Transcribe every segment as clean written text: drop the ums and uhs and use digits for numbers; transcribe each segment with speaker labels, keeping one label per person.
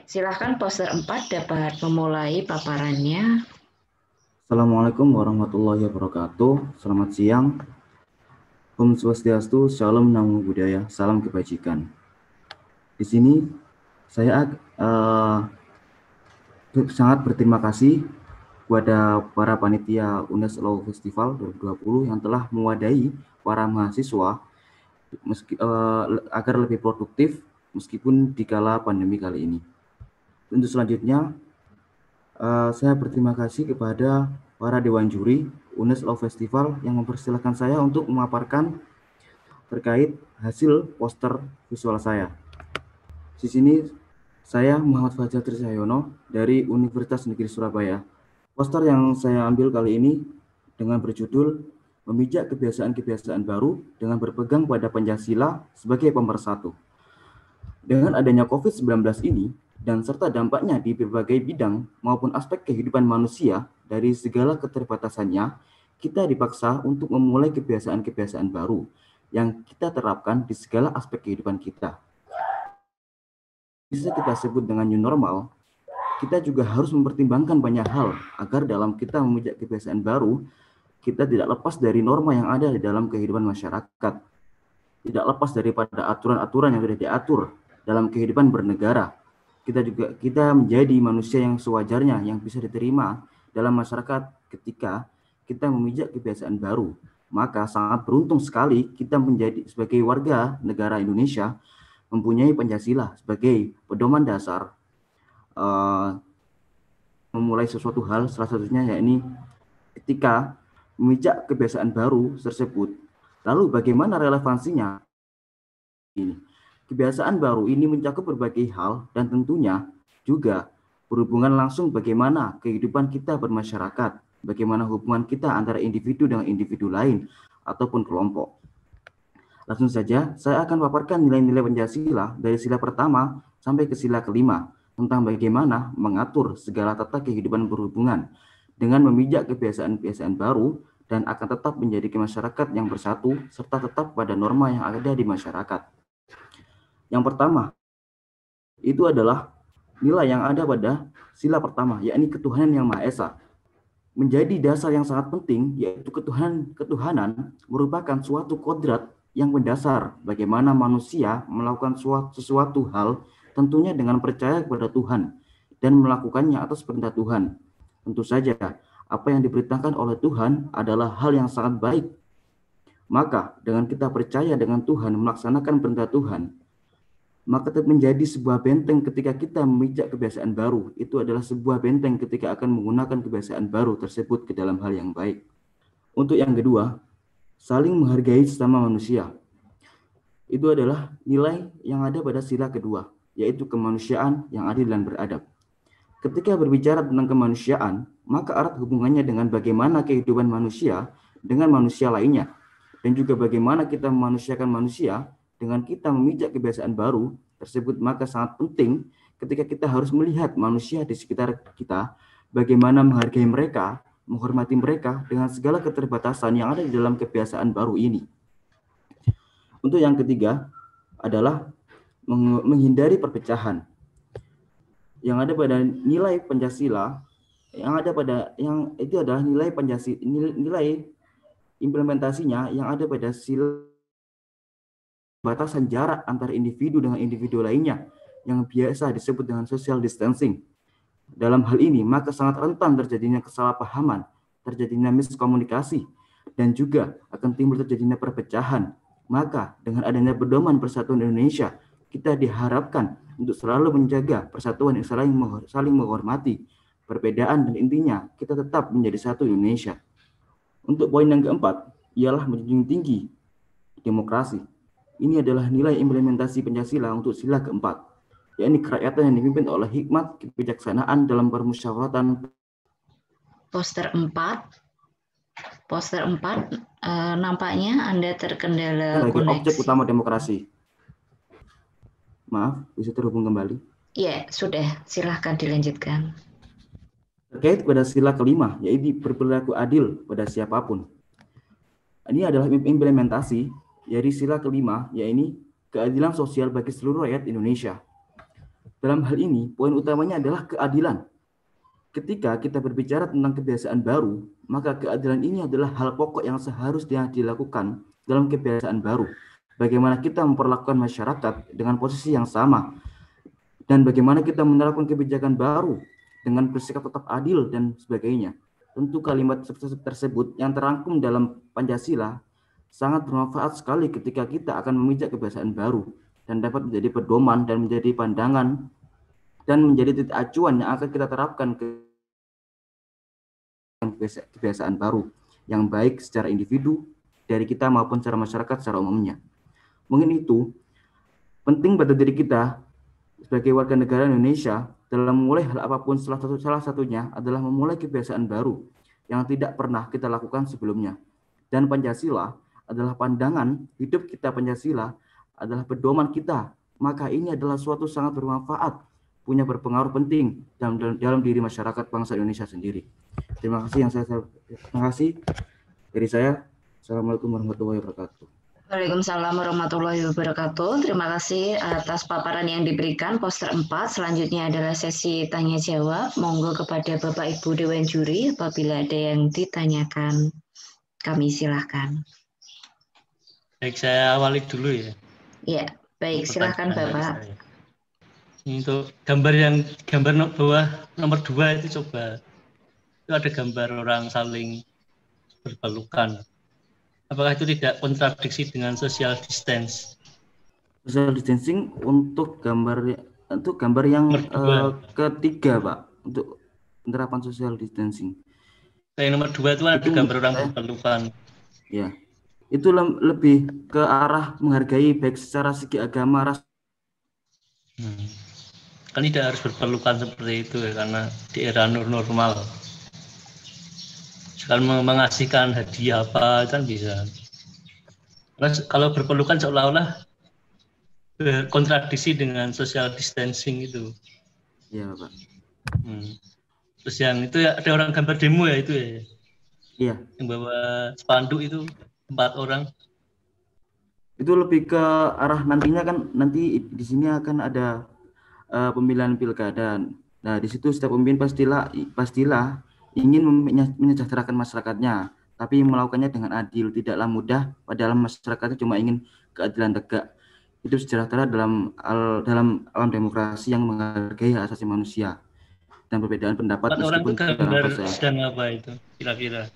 Speaker 1: Silahkan poster 4 dapat memulai paparannya.
Speaker 2: Assalamualaikum warahmatullahi wabarakatuh. Selamat siang. Om Swastiastu, Shalom Namo Buddhaya, salam kebajikan. Di sini saya sangat berterima kasih kepada para panitia UNES Law Festival 2020 yang telah mewadahi para mahasiswa agar lebih produktif meskipun di kala pandemi kali ini. Untuk selanjutnya, saya berterima kasih kepada para dewan juri UNES Law Festival yang mempersilahkan saya untuk memaparkan terkait hasil poster visual saya. Di sini saya Muhammad Fajar Trisahyono dari Universitas Negeri Surabaya. Poster yang saya ambil kali ini dengan berjudul Memijak Kebiasaan-Kebiasaan Baru dengan Berpegang pada Pancasila sebagai Pemersatu. Dengan adanya COVID-19 ini, dan serta dampaknya di berbagai bidang maupun aspek kehidupan manusia dari segala keterbatasannya, kita dipaksa untuk memulai kebiasaan-kebiasaan baru yang kita terapkan di segala aspek kehidupan kita. Bisa kita sebut dengan new normal, kita juga harus mempertimbangkan banyak hal agar dalam kita memijak kebiasaan baru, kita tidak lepas dari norma yang ada di dalam kehidupan masyarakat, tidak lepas daripada aturan-aturan yang sudah diatur dalam kehidupan bernegara. Kita menjadi manusia yang sewajarnya, yang bisa diterima dalam masyarakat ketika kita memijak kebiasaan baru. Maka sangat beruntung sekali kita menjadi sebagai warga negara Indonesia mempunyai Pancasila sebagai pedoman dasar memulai sesuatu hal, salah satunya yakni ketika memijak kebiasaan baru tersebut. Lalu bagaimana relevansinya ini? Kebiasaan baru ini mencakup berbagai hal dan tentunya juga berhubungan langsung bagaimana kehidupan kita bermasyarakat, bagaimana hubungan kita antara individu dengan individu lain ataupun kelompok. Langsung saja, saya akan paparkan nilai-nilai Pancasila dari sila pertama sampai ke sila kelima tentang bagaimana mengatur segala tata kehidupan berhubungan dengan memijak kebiasaan-kebiasaan baru dan akan tetap menjadi masyarakat yang bersatu serta tetap pada norma yang ada di masyarakat. Yang pertama, itu adalah nilai yang ada pada sila pertama, yakni ketuhanan yang Maha Esa. Menjadi dasar yang sangat penting, yaitu ketuhanan merupakan suatu kodrat yang mendasar bagaimana manusia melakukan sesuatu hal tentunya dengan percaya kepada Tuhan dan melakukannya atas perintah Tuhan. Tentu saja, apa yang diperintahkan oleh Tuhan adalah hal yang sangat baik. Maka, dengan kita percaya dengan Tuhan, melaksanakan perintah Tuhan, maka menjadi sebuah benteng ketika kita memijak kebiasaan baru. Itu adalah sebuah benteng ketika akan menggunakan kebiasaan baru tersebut ke dalam hal yang baik. Untuk yang kedua, saling menghargai sesama manusia. Itu adalah nilai yang ada pada sila kedua, yaitu kemanusiaan yang adil dan beradab. Ketika berbicara tentang kemanusiaan, maka erat hubungannya dengan bagaimana kehidupan manusia dengan manusia lainnya, dan juga bagaimana kita memanusiakan manusia dengan kita memijak kebiasaan baru tersebut. Maka sangat penting ketika kita harus melihat manusia di sekitar kita, bagaimana menghargai mereka, menghormati mereka dengan segala keterbatasan yang ada di dalam kebiasaan baru ini. Untuk yang ketiga adalah menghindari perpecahan. Yang ada pada nilai Pancasila, yang itu adalah nilai Pancasila, nilai implementasinya yang ada pada sila batasan jarak antara individu dengan individu lainnya yang biasa disebut dengan social distancing. Dalam hal ini, maka sangat rentan terjadinya kesalahpahaman, terjadinya miskomunikasi, dan juga akan timbul terjadinya perpecahan. Maka dengan adanya pedoman persatuan Indonesia, kita diharapkan untuk selalu menjaga persatuan yang saling menghormati perbedaan, dan intinya kita tetap menjadi satu Indonesia. Untuk poin yang keempat, ialah menjunjung tinggi demokrasi. Ini adalah nilai implementasi Pancasila untuk sila keempat, yakni kerakyatan yang dipimpin oleh hikmat kebijaksanaan dalam permusyawaratan.
Speaker 1: Poster 4 nampaknya Anda terkendala
Speaker 2: sebagai
Speaker 1: koneksi.
Speaker 2: Objek utama demokrasi. Maaf, bisa terhubung kembali?
Speaker 1: Ya, sudah. Silahkan dilanjutkan.
Speaker 2: Terkait pada sila kelima, yaitu berperilaku adil pada siapapun. Ini adalah implementasi dari sila kelima, yaitu keadilan sosial bagi seluruh rakyat Indonesia. Dalam hal ini, poin utamanya adalah keadilan. Ketika kita berbicara tentang kebiasaan baru, maka keadilan ini adalah hal pokok yang seharusnya dilakukan dalam kebiasaan baru. Bagaimana kita memperlakukan masyarakat dengan posisi yang sama, dan bagaimana kita menerapkan kebijakan baru dengan bersikap tetap adil dan sebagainya. Tentu kalimat tersebut yang terangkum dalam Pancasila sangat bermanfaat sekali ketika kita akan memijak kebiasaan baru dan dapat menjadi pedoman dan menjadi pandangan dan menjadi titik acuan yang akan kita terapkan ke kebiasaan baru yang baik secara individu dari kita maupun secara masyarakat secara umumnya. Mungkin itu penting pada diri kita sebagai warga negara Indonesia dalam memulai hal apapun, salah satunya adalah memulai kebiasaan baru yang tidak pernah kita lakukan sebelumnya. Dan Pancasila adalah pandangan hidup kita, Pancasila adalah pedoman kita. Maka ini adalah suatu sangat bermanfaat, punya berpengaruh penting dalam diri masyarakat bangsa Indonesia sendiri. Terima kasih dari saya. Assalamualaikum warahmatullahi wabarakatuh.
Speaker 1: Waalaikumsalam warahmatullahi wabarakatuh. Terima kasih atas paparan yang diberikan poster 4. Selanjutnya adalah sesi tanya jawab. Monggo kepada Bapak Ibu Dewan Juri apabila ada yang ditanyakan. Kami silahkan.
Speaker 3: Baik, saya awali dulu ya.
Speaker 1: Ya, baik, silahkan Bapak.
Speaker 3: Untuk gambar bawah nomor 2 itu coba. Itu ada gambar orang saling berpelukan. Apakah itu tidak kontradiksi dengan social distance?
Speaker 2: Social distancing untuk gambar yang ketiga, Pak, untuk penerapan social distancing.
Speaker 3: Yang nomor 2 itu ada gambar orang berpelukan.
Speaker 2: Ya, itu lebih ke arah menghargai baik secara segi agama, ras.
Speaker 3: Kan tidak harus berpelukan seperti itu ya, karena di era normal. Kalau mengasihkan hadiah apa kan bisa. Karena kalau berpelukan seolah-olah kontradiksi dengan social distancing itu.
Speaker 2: Iya, Pak.
Speaker 3: Terus yang itu ya ada orang gambar demo ya itu ya.
Speaker 2: Iya.
Speaker 3: Yang bawa spanduk itu 4 orang.
Speaker 2: Itu lebih ke arah nantinya kan nanti di sini akan ada pemilihan pilkada. Nah, di situ setiap pemimpin pastilah ingin menyejahterakan masyarakatnya, tapi melakukannya dengan adil. Tidaklah mudah, padahal masyarakatnya cuma ingin keadilan tegak. Itu sejahtera dalam alam demokrasi yang menghargai hak asasi manusia dan perbedaan pendapat.
Speaker 3: Orang itu gambar sedang apa itu kira-kira?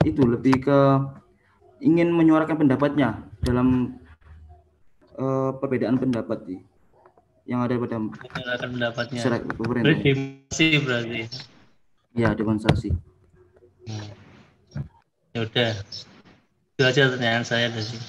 Speaker 2: Itu lebih ke ingin menyuarakan pendapatnya dalam perbedaan pendapat sih yang ada pada
Speaker 3: pendapatnya. Berarti.
Speaker 2: Ya, demonstrasi.
Speaker 3: Ya udah. Itu aja pertanyaan saya tadi.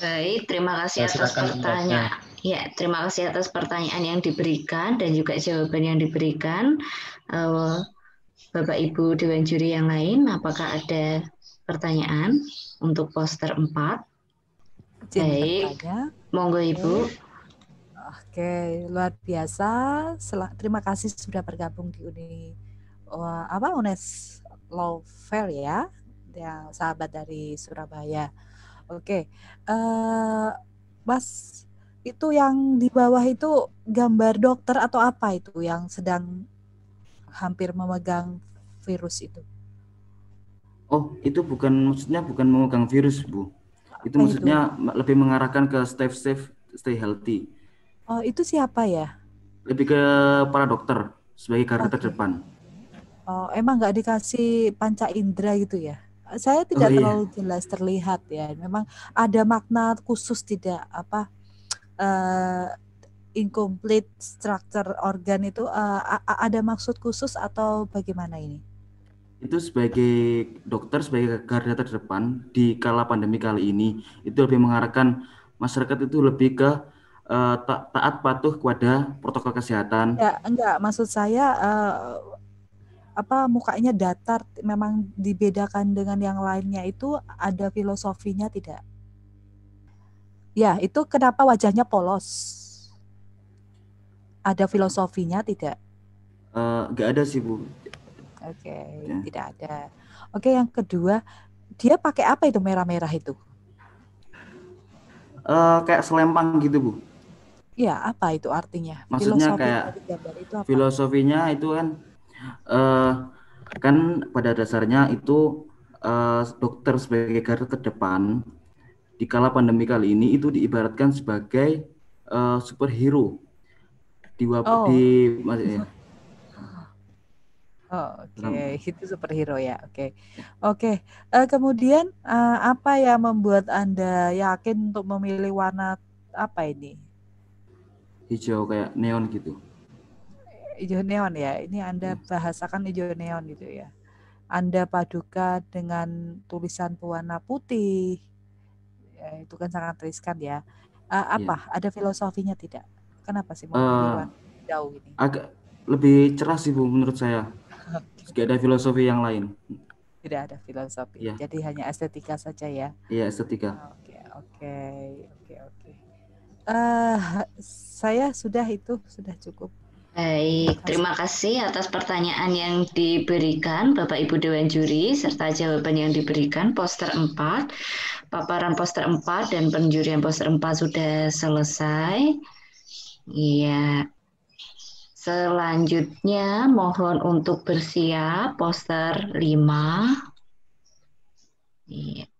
Speaker 1: Baik, terima kasih atas pertanyaan. Ya, terima kasih atas pertanyaan yang diberikan dan juga jawaban yang diberikan. Bapak Ibu Dewan Juri yang lain, apakah ada pertanyaan untuk poster 4? Baik, monggo Ibu.
Speaker 4: Oke, luar biasa. Terima kasih sudah bergabung di UNES Law Fair ya, yang sahabat dari Surabaya. Oke, Mas, itu yang di bawah itu gambar dokter atau apa itu yang sedang hampir memegang virus itu?
Speaker 2: Oh, itu maksudnya bukan memegang virus, Bu. Itu maksudnya lebih mengarahkan ke stay safe, stay healthy.
Speaker 4: Oh, itu siapa ya?
Speaker 2: Lebih ke para dokter sebagai garda terdepan.
Speaker 4: Oh, emang nggak dikasih panca indera gitu ya? Saya tidak terlalu jelas terlihat ya. Memang ada makna khusus tidak incomplete structure organ itu ada maksud khusus atau bagaimana ini?
Speaker 2: Itu sebagai dokter, sebagai garda terdepan di kala pandemi kali ini, itu lebih mengarahkan masyarakat itu lebih ke taat patuh kepada protokol kesehatan.
Speaker 4: Ya, enggak, maksud saya mukanya datar, memang dibedakan dengan yang lainnya itu ada filosofinya tidak? Ya, itu kenapa wajahnya polos? Ada filosofinya tidak?
Speaker 2: Enggak ada sih, Bu.
Speaker 4: Oke, tidak ada. Oke, yang kedua, dia pakai apa itu merah-merah itu?
Speaker 2: kayak selempang gitu, Bu.
Speaker 4: Iya, apa itu artinya?
Speaker 2: Maksudnya
Speaker 4: Filosofi
Speaker 2: kayak
Speaker 4: dari gambar itu apa?
Speaker 2: filosofinya itu eh, kan pada dasarnya itu dokter sebagai garda terdepan di kala pandemi kali ini itu diibaratkan sebagai superhero
Speaker 4: Oh,
Speaker 2: ya.
Speaker 4: oh, oke, itu superhero ya. Oke, oke. Kemudian apa yang membuat Anda yakin untuk memilih warna apa ini?
Speaker 2: Hijau kayak neon gitu.
Speaker 4: Hijau neon ya. Ini Anda
Speaker 2: Ya.
Speaker 4: bahasakan hijau neon gitu ya. Anda padukan dengan tulisan berwarna putih. Ya, itu kan sangat riskan ya.
Speaker 2: Ya.
Speaker 4: Apa? Ada filosofinya tidak? Kenapa sih mau pilih
Speaker 2: Eh,
Speaker 4: warna hijau ini?
Speaker 2: agak lebih cerah sih, Bu, menurut saya. Gak ada filosofi yang lain.
Speaker 4: Tidak ada filosofi.
Speaker 2: Ya,
Speaker 4: Jadi hanya estetika saja ya.
Speaker 2: iya estetika.
Speaker 4: Oke, oke, oke, oke. Eh, saya sudah cukup.
Speaker 1: Baik, terima kasih atas pertanyaan yang diberikan Bapak Ibu Dewan Juri serta jawaban yang diberikan poster 4. Paparan poster 4 dan penjurian poster 4 sudah selesai. Iya. Selanjutnya mohon untuk bersiap poster 5. Iya.